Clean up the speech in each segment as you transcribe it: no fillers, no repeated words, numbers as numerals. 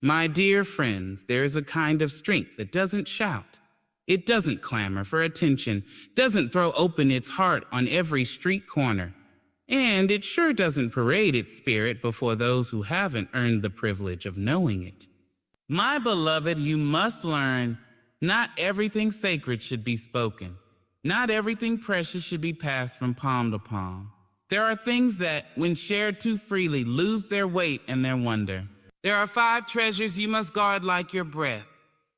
My dear friends, there is a kind of strength that doesn't shout. It doesn't clamor for attention, doesn't throw open its heart on every street corner. And it sure doesn't parade its spirit before those who haven't earned the privilege of knowing it. My beloved, you must learn, not everything sacred should be spoken. Not everything precious should be passed from palm to palm. There are things that, when shared too freely, lose their weight and their wonder. There are 5 treasures you must guard like your breath,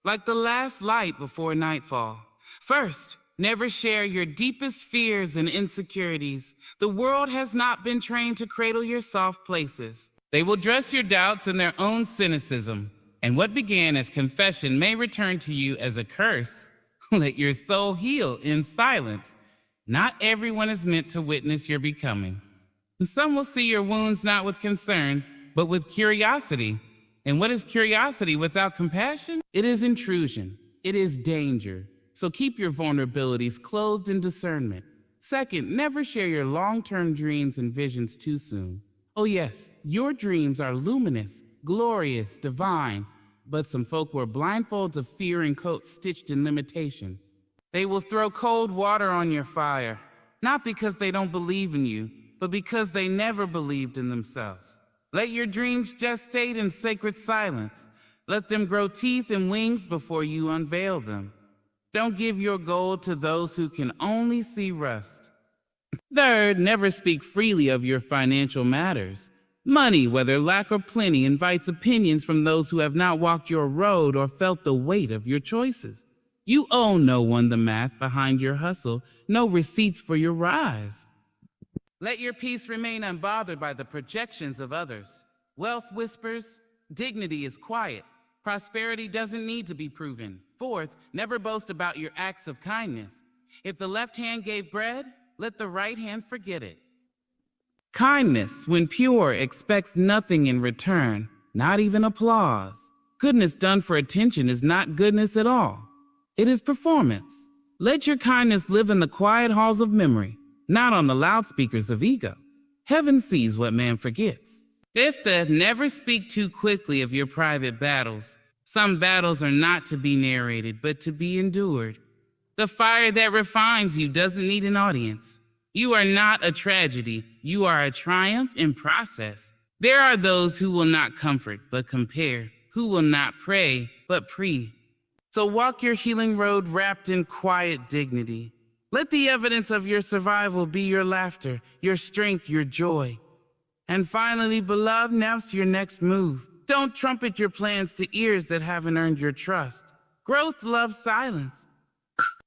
like the last light before nightfall. First, never share your deepest fears and insecurities. The world has not been trained to cradle your soft places. They will dress your doubts in their own cynicism, and what began as confession may return to you as a curse. Let your soul heal in silence. Not everyone is meant to witness your becoming. Some will see your wounds not with concern, but with curiosity. And what is curiosity without compassion? It is intrusion. It is danger. So keep your vulnerabilities clothed in discernment. Second, never share your long-term dreams and visions too soon. Oh yes, your dreams are luminous, glorious, divine, but some folk wear blindfolds of fear and coats stitched in limitation. They will throw cold water on your fire, not because they don't believe in you, but because they never believed in themselves. Let your dreams gestate in sacred silence. Let them grow teeth and wings before you unveil them. Don't give your gold to those who can only see rust. Third, never speak freely of your financial matters. Money, whether lack or plenty, invites opinions from those who have not walked your road or felt the weight of your choices. You owe no one the math behind your hustle, no receipts for your rise. Let your peace remain unbothered by the projections of others. Wealth whispers, dignity is quiet. Prosperity doesn't need to be proven. Fourth, never boast about your acts of kindness. If the left hand gave bread, let the right hand forget it. Kindness, when pure, expects nothing in return, not even applause. Goodness done for attention is not goodness at all. It is performance. Let your kindness live in the quiet halls of memory, not on the loudspeakers of ego. Heaven sees what man forgets. Fifth, never speak too quickly of your private battles. Some battles are not to be narrated, but to be endured. The fire that refines you doesn't need an audience. You are not a tragedy. You are a triumph in process. There are those who will not comfort, but compare, who will not pray, but pray. So walk your healing road wrapped in quiet dignity. Let the evidence of your survival be your laughter, your strength, your joy. And finally, beloved, now's your next move. Don't trumpet your plans to ears that haven't earned your trust. Growth loves silence.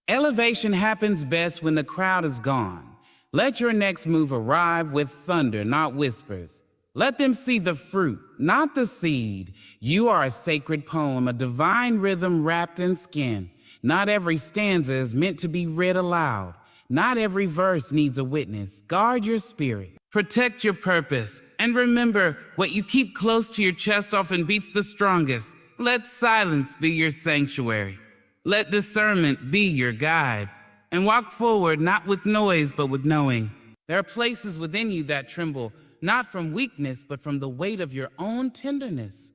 Elevation happens best when the crowd is gone. Let your next move arrive with thunder, not whispers. Let them see the fruit, not the seed. You are a sacred poem, a divine rhythm wrapped in skin. Not every stanza is meant to be read aloud. Not every verse needs a witness. Guard your spirit. Protect your purpose. And remember, what you keep close to your chest often beats the strongest. Let silence be your sanctuary. Let discernment be your guide. And walk forward, not with noise, but with knowing. There are places within you that tremble, not from weakness, but from the weight of your own tenderness.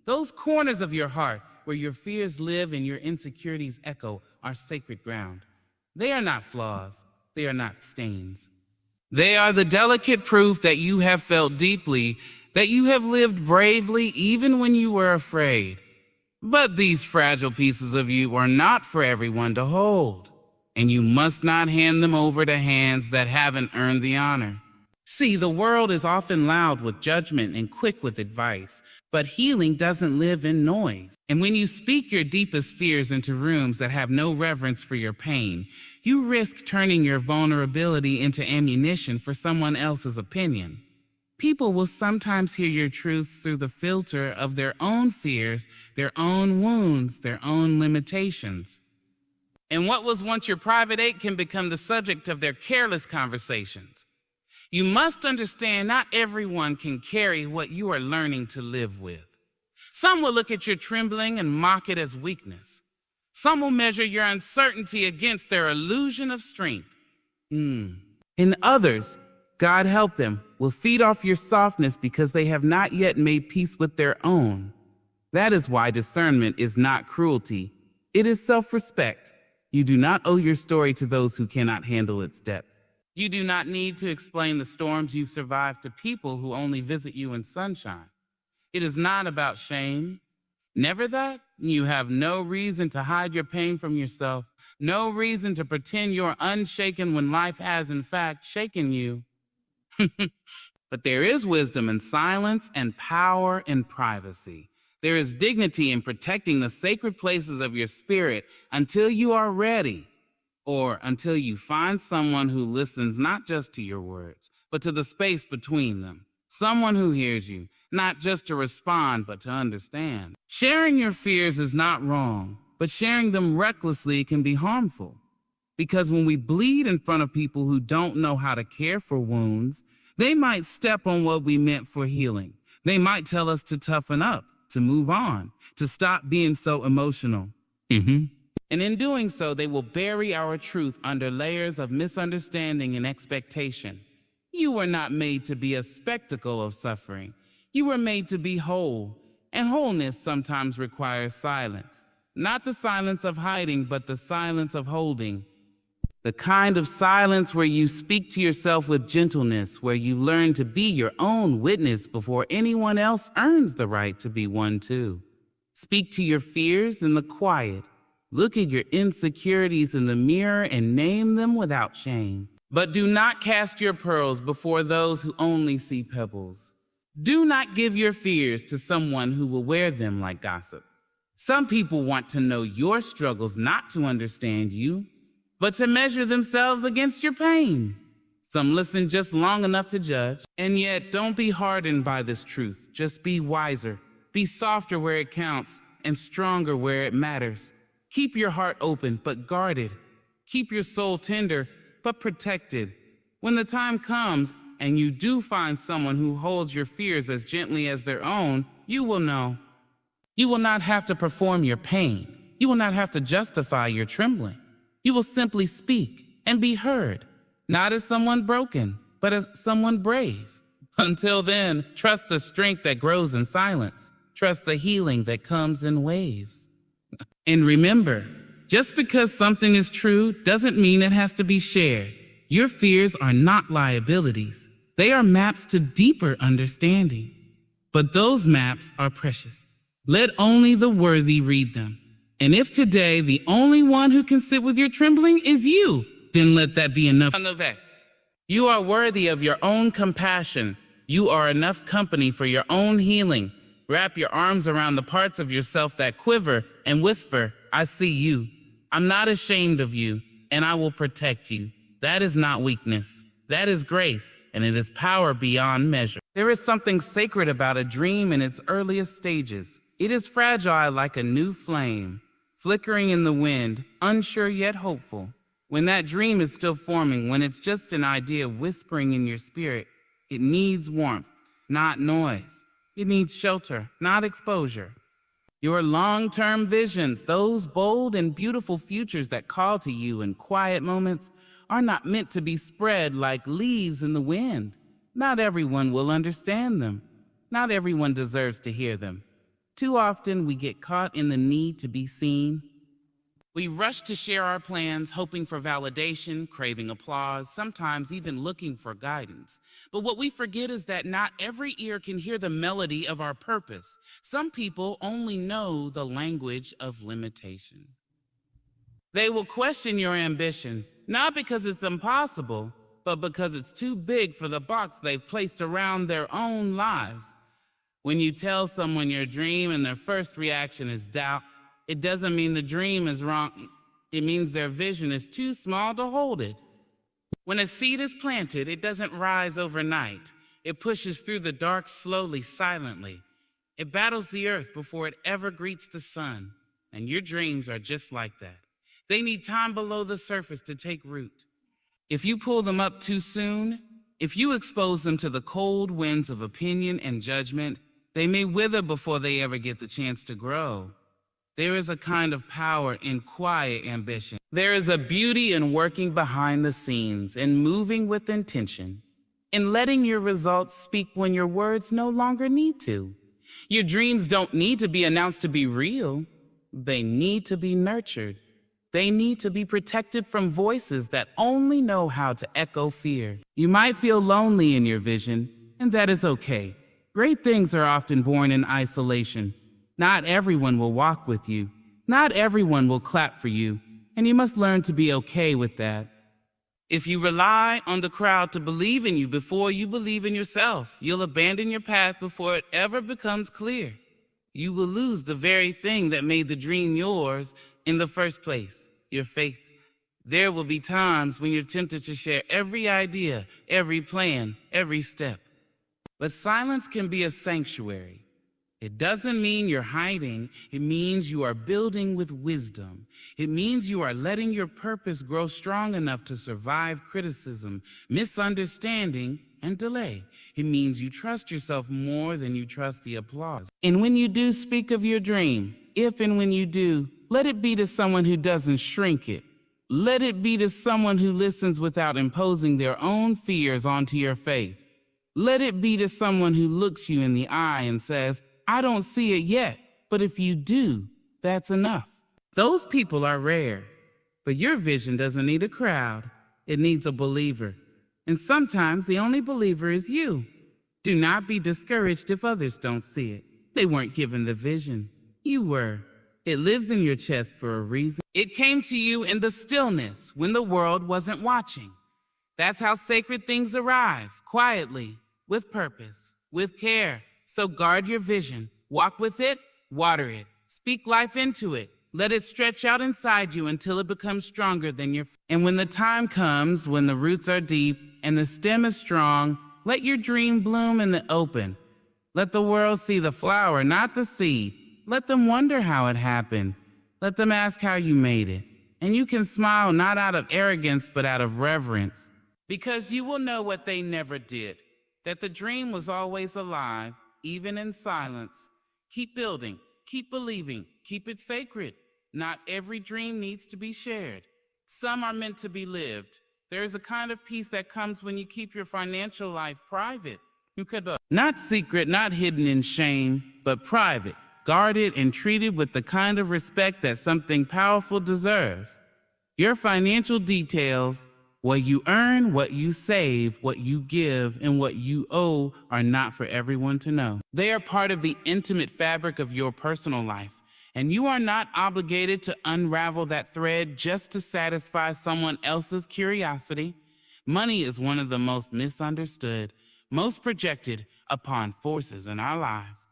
Those corners of your heart where your fears live and your insecurities echo are sacred ground. They are not flaws. They are not stains. They are the delicate proof that you have felt deeply, that you have lived bravely even when you were afraid. But these fragile pieces of you are not for everyone to hold, and you must not hand them over to hands that haven't earned the honor. See, the world is often loud with judgment and quick with advice, but healing doesn't live in noise. And when you speak your deepest fears into rooms that have no reverence for your pain, you risk turning your vulnerability into ammunition for someone else's opinion. People will sometimes hear your truths through the filter of their own fears, their own wounds, their own limitations. And what was once your private ache can become the subject of their careless conversations. You must understand not everyone can carry what you are learning to live with. Some will look at your trembling and mock it as weakness. Some will measure your uncertainty against their illusion of strength. And others, God help them, will feed off your softness because they have not yet made peace with their own. That is why discernment is not cruelty. It is self-respect. You do not owe your story to those who cannot handle its depth. You do not need to explain the storms you've survived to people who only visit you in sunshine. It is not about shame. Never that. You have no reason to hide your pain from yourself, no reason to pretend you're unshaken when life has, in fact, shaken you. But there is wisdom in silence and power in privacy. There is dignity in protecting the sacred places of your spirit until you are ready, or until you find someone who listens not just to your words, but to the space between them. Someone who hears you, not just to respond, but to understand. Sharing your fears is not wrong, but sharing them recklessly can be harmful. Because when we bleed in front of people who don't know how to care for wounds, they might step on what we meant for healing. They might tell us to toughen up, to move on, to stop being so emotional. And in doing so, they will bury our truth under layers of misunderstanding and expectation. You were not made to be a spectacle of suffering. You were made to be whole, and wholeness sometimes requires silence. Not the silence of hiding, but the silence of holding. The kind of silence where you speak to yourself with gentleness, where you learn to be your own witness before anyone else earns the right to be one too. Speak to your fears in the quiet. Look at your insecurities in the mirror and name them without shame. But do not cast your pearls before those who only see pebbles. Do not give your fears to someone who will wear them like gossip. Some people want to know your struggles not to understand you, but to measure themselves against your pain. Some listen just long enough to judge. And yet, don't be hardened by this truth. Just be wiser. Be softer where it counts and stronger where it matters. Keep your heart open, but guarded. Keep your soul tender, but protected. When the time comes and you do find someone who holds your fears as gently as their own, you will know. You will not have to perform your pain. You will not have to justify your trembling. You will simply speak and be heard, not as someone broken, but as someone brave. Until then, trust the strength that grows in silence. Trust the healing that comes in waves. And remember, just because something is true doesn't mean it has to be shared. Your fears are not liabilities. They are maps to deeper understanding. But those maps are precious. Let only the worthy read them. And if today the only one who can sit with your trembling is you, then let that be enough. You are worthy of your own compassion. You are enough company for your own healing. Wrap your arms around the parts of yourself that quiver and whisper, I see you. I'm not ashamed of you, and I will protect you. That is not weakness. That is grace, and it is power beyond measure. There is something sacred about a dream in its earliest stages. It is fragile like a new flame, flickering in the wind, unsure yet hopeful. When that dream is still forming, when it's just an idea whispering in your spirit, it needs warmth, not noise. It needs shelter, not exposure. Your long-term visions, those bold and beautiful futures that call to you in quiet moments, are not meant to be spread like leaves in the wind. Not everyone will understand them. Not everyone deserves to hear them. Too often we get caught in the need to be seen. We rush to share our plans, hoping for validation, craving applause, sometimes even looking for guidance. But what we forget is that not every ear can hear the melody of our purpose. Some people only know the language of limitation. They will question your ambition, not because it's impossible, but because it's too big for the box they've placed around their own lives. When you tell someone your dream and their first reaction is doubt, it doesn't mean the dream is wrong. It means their vision is too small to hold it. When a seed is planted, it doesn't rise overnight. It pushes through the dark slowly, silently. It battles the earth before it ever greets the sun. And your dreams are just like that. They need time below the surface to take root. If you pull them up too soon, if you expose them to the cold winds of opinion and judgment, they may wither before they ever get the chance to grow. There is a kind of power in quiet ambition. There is a beauty in working behind the scenes and moving with intention, in letting your results speak when your words no longer need to. Your dreams don't need to be announced to be real. They need to be nurtured. They need to be protected from voices that only know how to echo fear. You might feel lonely in your vision, and that is okay. Great things are often born in isolation. Not everyone will walk with you. Not everyone will clap for you, and you must learn to be okay with that. If you rely on the crowd to believe in you before you believe in yourself, you'll abandon your path before it ever becomes clear. You will lose the very thing that made the dream yours in the first place, your faith. There will be times when you're tempted to share every idea, every plan, every step. But silence can be a sanctuary. It doesn't mean you're hiding. It means you are building with wisdom. It means you are letting your purpose grow strong enough to survive criticism, misunderstanding, and delay. It means you trust yourself more than you trust the applause. And when you do speak of your dream, if and when you do, let it be to someone who doesn't shrink it. Let it be to someone who listens without imposing their own fears onto your faith. Let it be to someone who looks you in the eye and says, I don't see it yet, but if you do, that's enough. Those people are rare, but your vision doesn't need a crowd. It needs a believer. And sometimes the only believer is you. Do not be discouraged if others don't see it. They weren't given the vision. You were. It lives in your chest for a reason. It came to you in the stillness when the world wasn't watching. That's how sacred things arrive, quietly, with purpose, with care. So guard your vision, walk with it, water it, speak life into it. Let it stretch out inside you until it becomes stronger than your. And when the time comes, when the roots are deep and the stem is strong, let your dream bloom in the open. Let the world see the flower, not the seed. Let them wonder how it happened. Let them ask how you made it. And you can smile not out of arrogance, but out of reverence. Because you will know what they never did, that the dream was always alive, even in silence. Keep building, keep believing, keep it sacred. Not every dream needs to be shared. Some are meant to be lived. There is a kind of peace that comes when you keep your financial life private. Not secret, not hidden in shame, but private, guarded and treated with the kind of respect that something powerful deserves. Your financial details, what you earn, what you save, what you give, and what you owe are not for everyone to know. They are part of the intimate fabric of your personal life, and you are not obligated to unravel that thread just to satisfy someone else's curiosity. Money is one of the most misunderstood, most projected upon forces in our lives.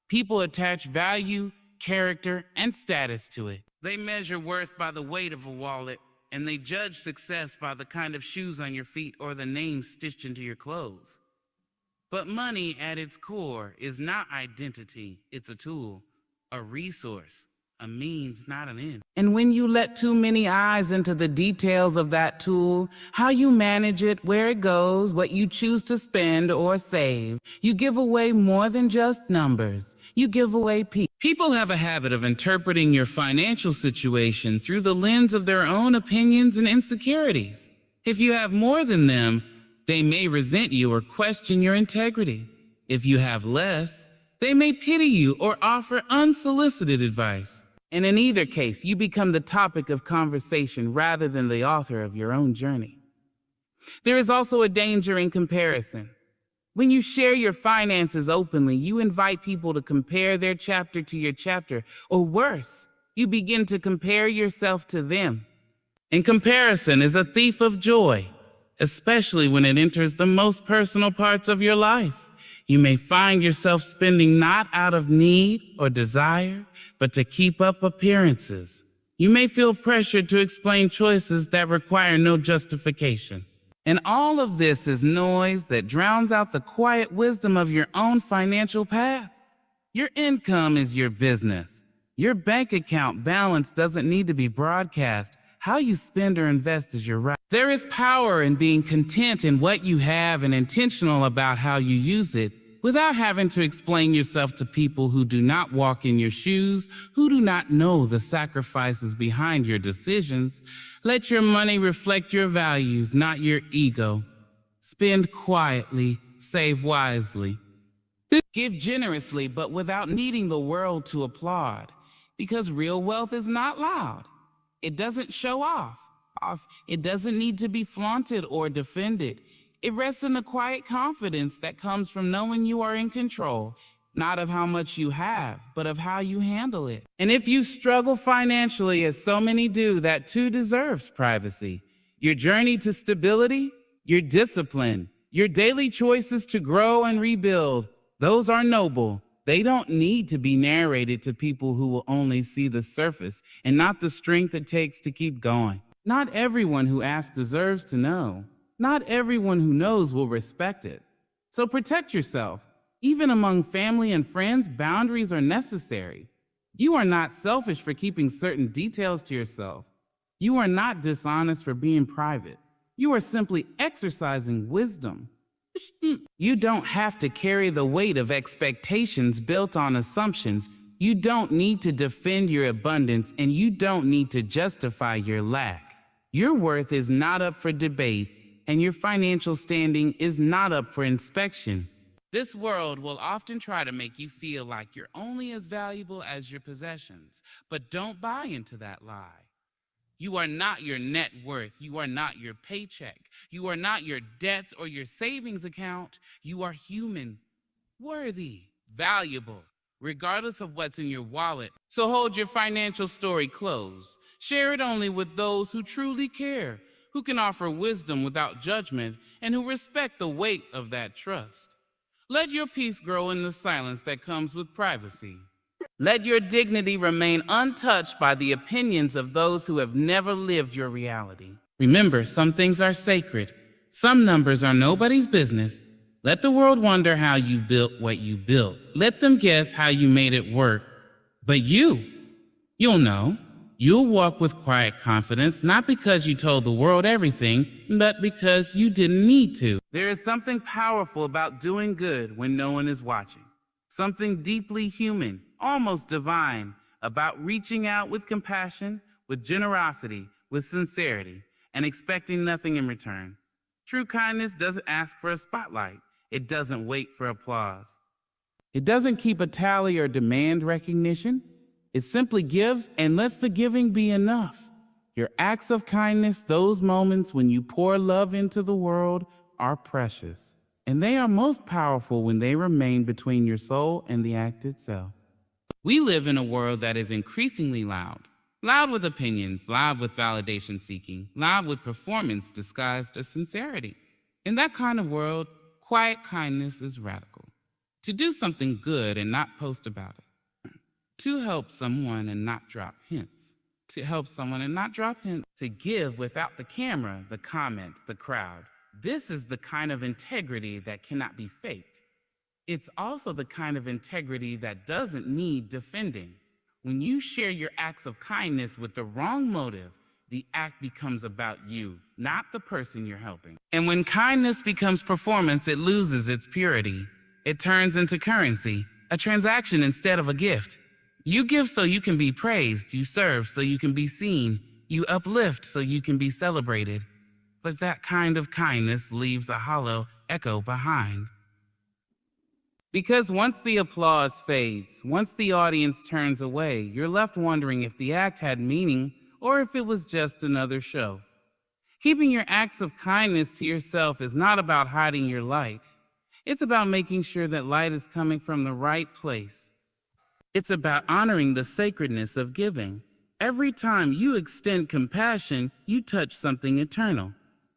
People attach value, character, and status to it. They measure worth by the weight of a wallet, and they judge success by the kind of shoes on your feet or the name stitched into your clothes. But money at its core is not identity. It's a tool, a resource, a means, not an end. And when you let too many eyes into the details of that tool, how you manage it, where it goes, what you choose to spend or save, you give away more than just numbers. You give away peace. People have a habit of interpreting your financial situation through the lens of their own opinions and insecurities. If you have more than them, they may resent you or question your integrity. If you have less, they may pity you or offer unsolicited advice. And in either case, you become the topic of conversation rather than the author of your own journey. There is also a danger in comparison. When you share your finances openly, you invite people to compare their chapter to your chapter, or worse, you begin to compare yourself to them. And comparison is a thief of joy, especially when it enters the most personal parts of your life. You may find yourself spending not out of need or desire, but to keep up appearances. You may feel pressured to explain choices that require no justification. And all of this is noise that drowns out the quiet wisdom of your own financial path. Your income is your business. Your bank account balance doesn't need to be broadcast. How you spend or invest is your right. There is power in being content in what you have and intentional about how you use it, without having to explain yourself to people who do not walk in your shoes, who do not know the sacrifices behind your decisions. Let your money reflect your values, not your ego. Spend quietly, save wisely. Give generously, but without needing the world to applaud. Because real wealth is not loud. It doesn't show off. It doesn't need to be flaunted or defended. It rests in the quiet confidence that comes from knowing you are in control, not of how much you have, but of how you handle it. And if you struggle financially, as so many do, that too deserves privacy. Your journey to stability, your discipline, your daily choices to grow and rebuild, those are noble. They don't need to be narrated to people who will only see the surface and not the strength it takes to keep going. Not everyone who asks deserves to know. Not everyone who knows will respect it. So protect yourself. Even among family and friends, boundaries are necessary. You are not selfish for keeping certain details to yourself. You are not dishonest for being private. You are simply exercising wisdom. You don't have to carry the weight of expectations built on assumptions. You don't need to defend your abundance, and you don't need to justify your lack. Your worth is not up for debate, and your financial standing is not up for inspection. This world will often try to make you feel like you're only as valuable as your possessions, but don't buy into that lie. You are not your net worth. You are not your paycheck. You are not your debts or your savings account. You are human, worthy, valuable, regardless of what's in your wallet. So hold your financial story close. Share it only with those who truly care, who can offer wisdom without judgment, and who respect the weight of that trust. Let your peace grow in the silence that comes with privacy. Let your dignity remain untouched by the opinions of those who have never lived your reality. Remember, some things are sacred. Some numbers are nobody's business. Let the world wonder how you built what you built. Let them guess how you made it work. But you'll know. You'll walk with quiet confidence, not because you told the world everything, but because you didn't need to. There is something powerful about doing good when no one is watching. Something deeply human, almost divine, about reaching out with compassion, with generosity, with sincerity, and expecting nothing in return. True kindness doesn't ask for a spotlight. It doesn't wait for applause. It doesn't keep a tally or demand recognition. It simply gives and lets the giving be enough. Your acts of kindness, those moments when you pour love into the world, are precious. And they are most powerful when they remain between your soul and the act itself. We live in a world that is increasingly loud. Loud with opinions, loud with validation seeking, loud with performance disguised as sincerity. In that kind of world, quiet kindness is radical. To do something good and not post about it. To help someone and not drop hints. To help someone and not drop hints. To give without the camera, the comment, the crowd. This is the kind of integrity that cannot be faked. It's also the kind of integrity that doesn't need defending. When you share your acts of kindness with the wrong motive, the act becomes about you, not the person you're helping. And when kindness becomes performance, it loses its purity. It turns into currency, a transaction instead of a gift. You give so you can be praised. You serve so you can be seen. You uplift so you can be celebrated. But that kind of kindness leaves a hollow echo behind. Because once the applause fades, once the audience turns away, you're left wondering if the act had meaning or if it was just another show. Keeping your acts of kindness to yourself is not about hiding your light. It's about making sure that light is coming from the right place. It's about honoring the sacredness of giving. Every time you extend compassion, you touch something eternal.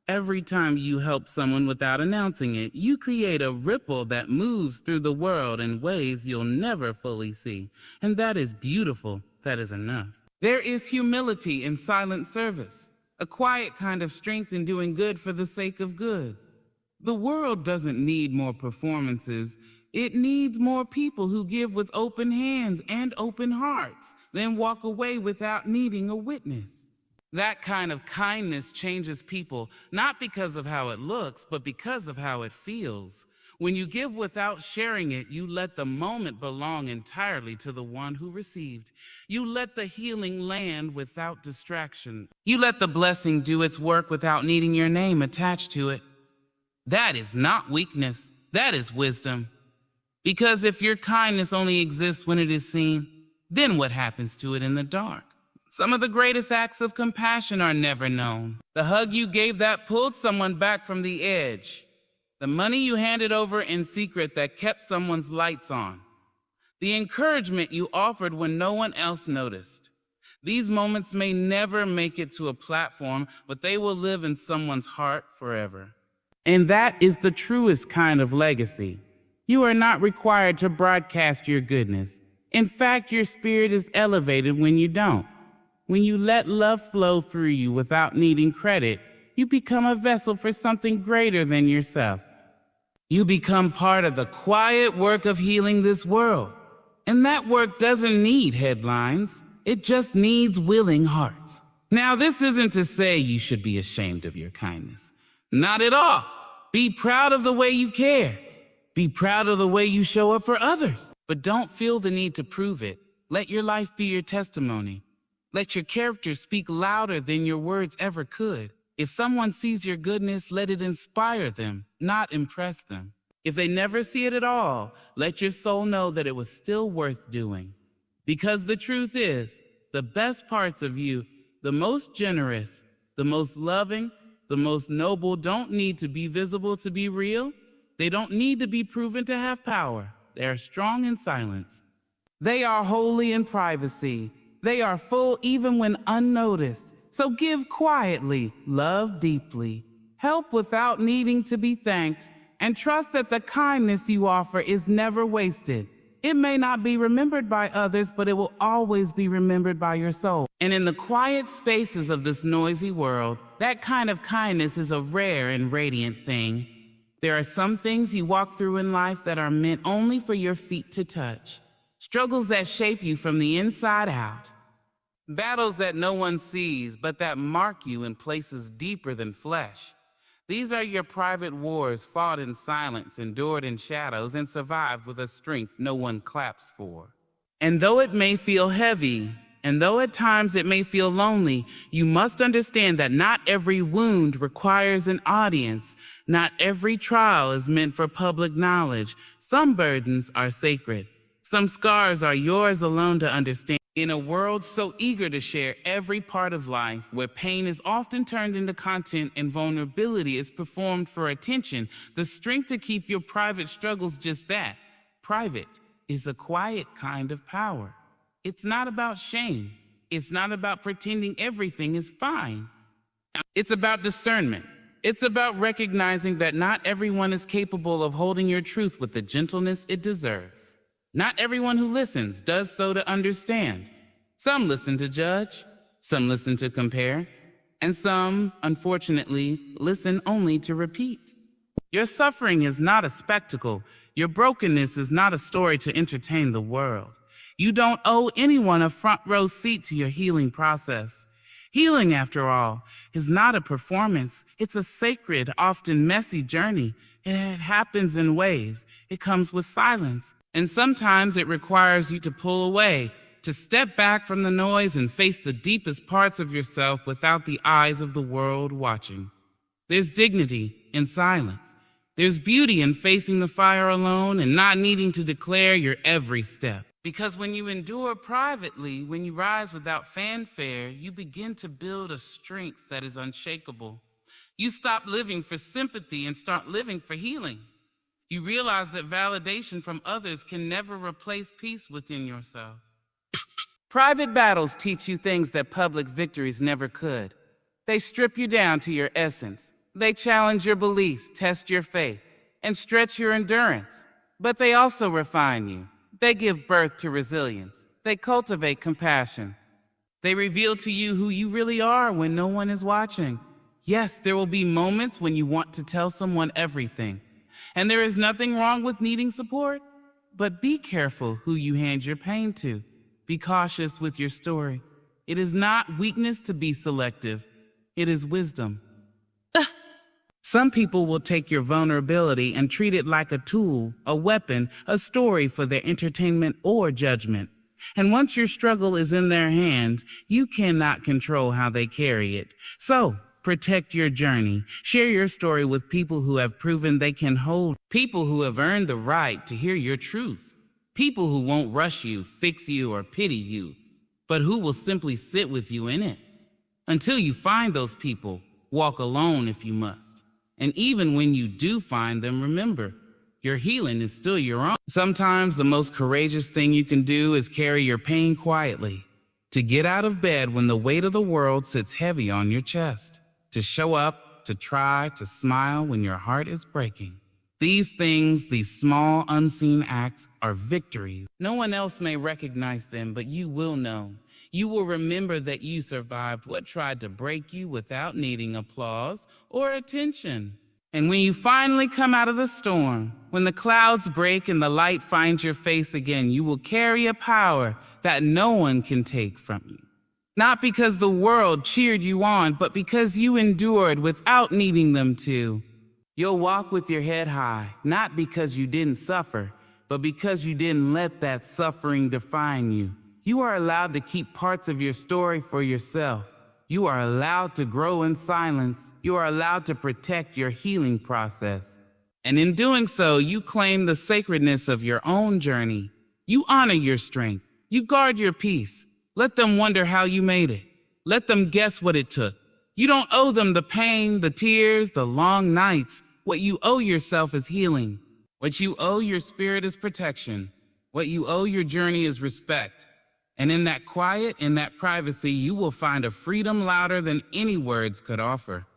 Every time you help someone without announcing it, you create a ripple that moves through the world in ways you'll never fully see. And that is beautiful. That is enough. There is humility in silent service, a quiet kind of strength in doing good for the sake of good. The world doesn't need more performances. It needs more people who give with open hands and open hearts, then walk away without needing a witness. That kind of kindness changes people, not because of how it looks, but because of how it feels. When you give without sharing it, you let the moment belong entirely to the one who received. You let the healing land without distraction. You let the blessing do its work without needing your name attached to it. That is not weakness. That is wisdom. Because if your kindness only exists when it is seen, then what happens to it in the dark? Some of the greatest acts of compassion are never known. The hug you gave that pulled someone back from the edge. The money you handed over in secret that kept someone's lights on. The encouragement you offered when no one else noticed. These moments may never make it to a platform, but they will live in someone's heart forever. And that is the truest kind of legacy. You are not required to broadcast your goodness. In fact, your spirit is elevated when you don't. When you let love flow through you without needing credit, you become a vessel for something greater than yourself. You become part of the quiet work of healing this world. And that work doesn't need headlines. It just needs willing hearts. Now, this isn't to say you should be ashamed of your kindness. Not at all. Be proud of the way you care. Be proud of the way you show up for others. But don't feel the need to prove it. Let your life be your testimony. Let your character speak louder than your words ever could. If someone sees your goodness, let it inspire them, not impress them. If they never see it at all, let your soul know that it was still worth doing. Because the truth is, the best parts of you, the most generous, the most loving, the most noble, don't need to be visible to be real. They don't need to be proven to have power. They are strong in silence. They are holy in privacy. They are full even when unnoticed. So give quietly, love deeply, help without needing to be thanked, and trust that the kindness you offer is never wasted. It may not be remembered by others, but it will always be remembered by your soul. And in the quiet spaces of this noisy world, that kind of kindness is a rare and radiant thing. There are some things you walk through in life that are meant only for your feet to touch. Struggles that shape you from the inside out. Battles that no one sees, but that mark you in places deeper than flesh. These are your private wars fought in silence, endured in shadows, and survived with a strength no one claps for. And though it may feel heavy, and though at times it may feel lonely, you must understand that not every wound requires an audience. Not every trial is meant for public knowledge. Some burdens are sacred. Some scars are yours alone to understand. In a world so eager to share every part of life, where pain is often turned into content and vulnerability is performed for attention, the strength to keep your private struggles just that, private, is a quiet kind of power. It's not about shame. It's not about pretending everything is fine. It's about discernment. It's about recognizing that not everyone is capable of holding your truth with the gentleness it deserves. Not everyone who listens does so to understand. Some listen to judge, some listen to compare, and some, unfortunately, listen only to repeat. Your suffering is not a spectacle. Your brokenness is not a story to entertain the world. You don't owe anyone a front row seat to your healing process. Healing, after all, is not a performance. It's a sacred, often messy journey. It happens in waves. It comes with silence. And sometimes it requires you to pull away, to step back from the noise and face the deepest parts of yourself without the eyes of the world watching. There's dignity in silence. There's beauty in facing the fire alone and not needing to declare your every step. Because when you endure privately, when you rise without fanfare, you begin to build a strength that is unshakable. You stop living for sympathy and start living for healing. You realize that validation from others can never replace peace within yourself. Private battles teach you things that public victories never could. They strip you down to your essence. They challenge your beliefs, test your faith, and stretch your endurance. But they also refine you. They give birth to resilience. They cultivate compassion. They reveal to you who you really are when no one is watching. Yes, there will be moments when you want to tell someone everything. And there is nothing wrong with needing support. But be careful who you hand your pain to. Be cautious with your story. It is not weakness to be selective. It is wisdom. Some people will take your vulnerability and treat it like a tool, a weapon, a story for their entertainment or judgment. And once your struggle is in their hands, you cannot control how they carry it. So, Protect your journey. Share your story with people who have proven they can hold, people who have earned the right to hear your truth, people who won't rush you, fix you, or pity you, but who will simply sit with you in it. Until you find those people, walk alone if you must. And even when you do find them, remember, your healing is still your own. Sometimes the most courageous thing you can do is carry your pain quietly, to get out of bed when the weight of the world sits heavy on your chest, to show up, to try, to smile when your heart is breaking. These things, these small, unseen acts, are victories. No one else may recognize them, but you will know. You will remember that you survived what tried to break you without needing applause or attention. And when you finally come out of the storm, when the clouds break and the light finds your face again, you will carry a power that no one can take from you. Not because the world cheered you on, but because you endured without needing them to. You'll walk with your head high, not because you didn't suffer, but because you didn't let that suffering define you. You are allowed to keep parts of your story for yourself. You are allowed to grow in silence. You are allowed to protect your healing process. And in doing so, you claim the sacredness of your own journey. You honor your strength. You guard your peace. Let them wonder how you made it. Let them guess what it took. You don't owe them the pain, the tears, the long nights. What you owe yourself is healing. What you owe your spirit is protection. What you owe your journey is respect. And in that quiet, in that privacy, you will find a freedom louder than any words could offer.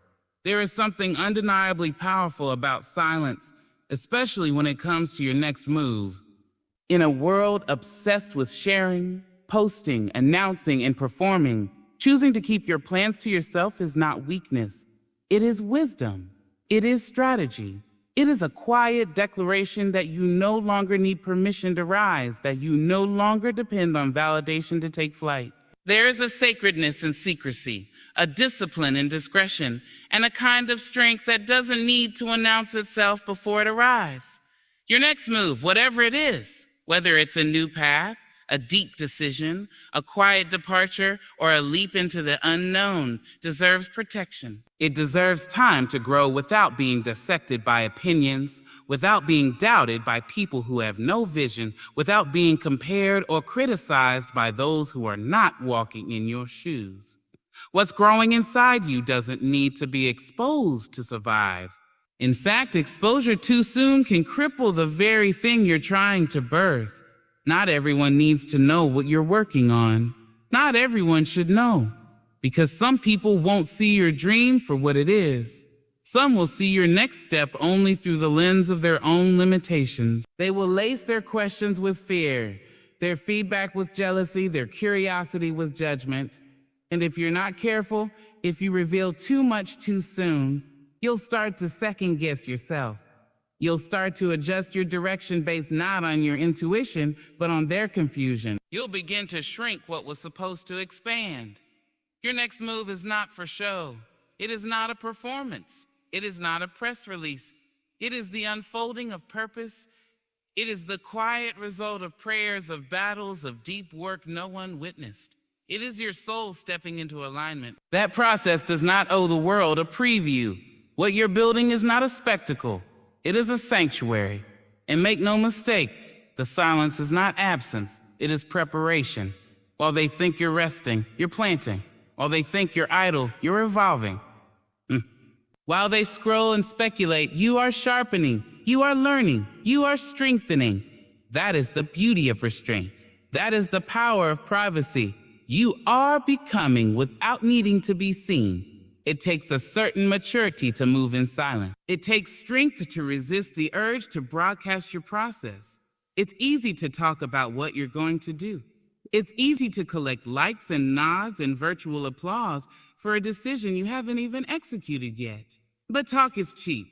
There is something undeniably powerful about silence, especially when it comes to your next move. In a world obsessed with sharing, posting, announcing, and performing, choosing to keep your plans to yourself is not weakness. It is wisdom. It is strategy. It is a quiet declaration that you no longer need permission to rise, that you no longer depend on validation to take flight. There is a sacredness in secrecy, a discipline in discretion, and a kind of strength that doesn't need to announce itself before it arrives. Your next move, whatever it is, whether it's a new path, a deep decision, a quiet departure, or a leap into the unknown, deserves protection. It deserves time to grow without being dissected by opinions, without being doubted by people who have no vision, without being compared or criticized by those who are not walking in your shoes. What's growing inside you doesn't need to be exposed to survive. In fact, exposure too soon can cripple the very thing you're trying to birth. Not everyone needs to know what you're working on. Not everyone should know, because some people won't see your dream for what it is. Some will see your next step only through the lens of their own limitations. They will lace their questions with fear, their feedback with jealousy, their curiosity with judgment. And if you're not careful, if you reveal too much too soon, you'll start to second guess yourself. You'll start to adjust your direction based not on your intuition, but on their confusion. You'll begin to shrink what was supposed to expand. Your next move is not for show. It is not a performance. It is not a press release. It is the unfolding of purpose. It is the quiet result of prayers, of battles, of deep work no one witnessed. It is your soul stepping into alignment. That process does not owe the world a preview. What you're building is not a spectacle. It is a sanctuary. And make no mistake, the silence is not absence, it is preparation. While they think you're resting, you're planting. While they think you're idle, you're evolving. While they scroll and speculate, you are sharpening, you are learning, you are strengthening. That is the beauty of restraint. That is the power of privacy. You are becoming without needing to be seen. It takes a certain maturity to move in silence. It takes strength to resist the urge to broadcast your process. It's easy to talk about what you're going to do. It's easy to collect likes and nods and virtual applause for a decision you haven't even executed yet. But talk is cheap.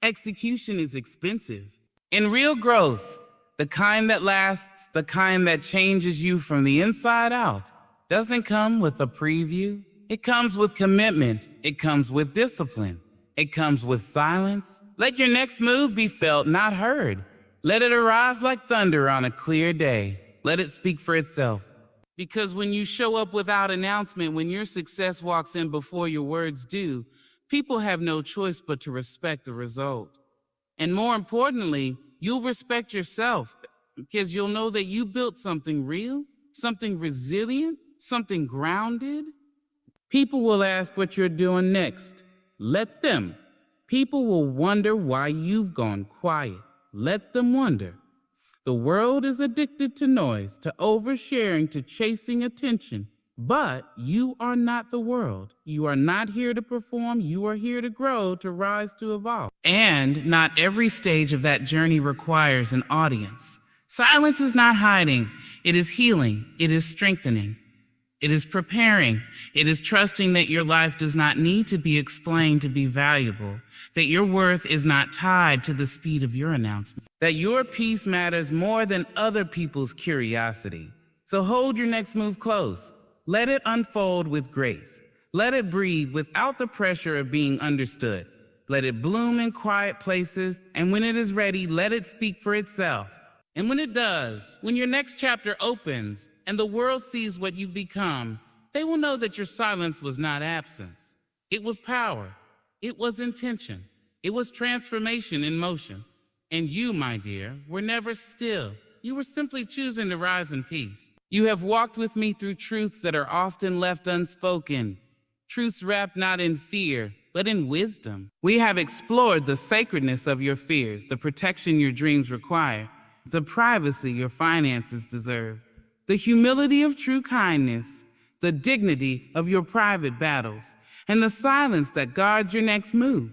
Execution is expensive. In real growth, the kind that lasts, the kind that changes you from the inside out, doesn't come with a preview. It comes with commitment. It comes with discipline. It comes with silence. Let your next move be felt, not heard. Let it arrive like thunder on a clear day. Let it speak for itself. Because when you show up without announcement, when your success walks in before your words do, people have no choice but to respect the result. And more importantly, you'll respect yourself because you'll know that you built something real, something resilient, something grounded. People will ask what you're doing next. Let them. People will wonder why you've gone quiet. Let them wonder. The world is addicted to noise, to oversharing, to chasing attention. But you are not the world. You are not here to perform. You are here to grow, to rise, to evolve. And not every stage of that journey requires an audience. Silence is not hiding. It is healing. It is strengthening. It is preparing. It is trusting that your life does not need to be explained to be valuable, that your worth is not tied to the speed of your announcements, that your peace matters more than other people's curiosity. So hold your next move close. Let it unfold with grace. Let it breathe without the pressure of being understood. Let it bloom in quiet places, and when it is ready, let it speak for itself. And when it does, when your next chapter opens and the world sees what you've become, they will know that your silence was not absence. It was power. It was intention. It was transformation in motion. And you, my dear, were never still. You were simply choosing to rise in peace. You have walked with me through truths that are often left unspoken, truths wrapped not in fear, but in wisdom. We have explored the sacredness of your fears, the protection your dreams require, the privacy your finances deserve, the humility of true kindness, the dignity of your private battles, and the silence that guards your next move.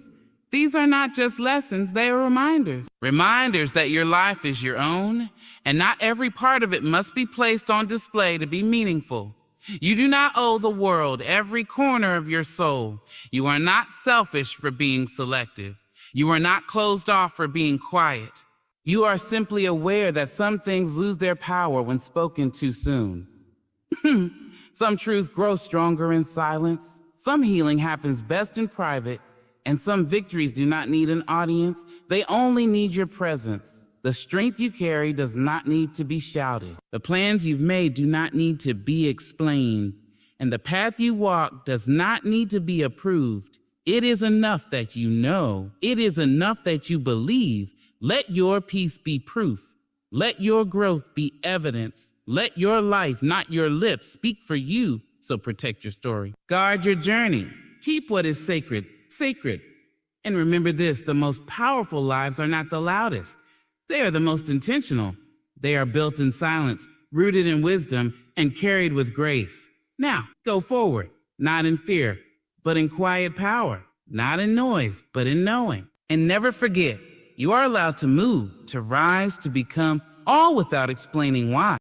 These are not just lessons, they are reminders. Reminders that your life is your own, and not every part of it must be placed on display to be meaningful. You do not owe the world every corner of your soul. You are not selfish for being selective. You are not closed off for being quiet. You are simply aware that some things lose their power when spoken too soon. Some truths grow stronger in silence. Some healing happens best in private. And some victories do not need an audience. They only need your presence. The strength you carry does not need to be shouted. The plans you've made do not need to be explained. And the path you walk does not need to be approved. It is enough that you know. It is enough that you believe. Let your peace be proof. Let your growth be evidence. Let your life, not your lips, speak for you. So protect your story. Guard your journey. Keep what is sacred. Sacred. And remember this, the most powerful lives are not the loudest. They are the most intentional. They are built in silence, rooted in wisdom, and carried with grace. Now, go forward, not in fear, but in quiet power, not in noise, but in knowing. And never forget, you are allowed to move, to rise, to become, all without explaining why.